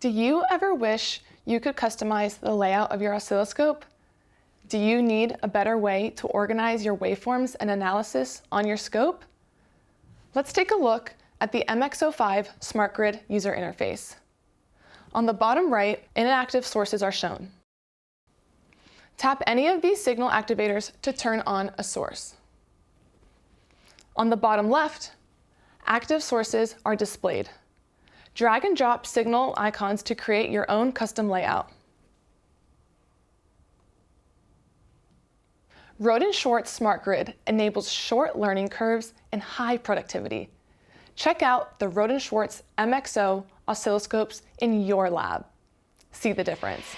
Do you ever wish you could customize the layout of your oscilloscope? Do you need a better way to organize your waveforms and analysis on your scope? Let's take a look at the MXO5 Smart Grid user interface. On the bottom right, inactive sources are shown. Tap any of these signal activators to turn on a source. On the bottom left, active sources are displayed. Drag and drop signal icons to create your own custom layout. Rohde Schwarz Smart Grid enables short learning curves and high productivity. Check out the Rohde Schwarz MXO oscilloscopes in your lab. See the difference.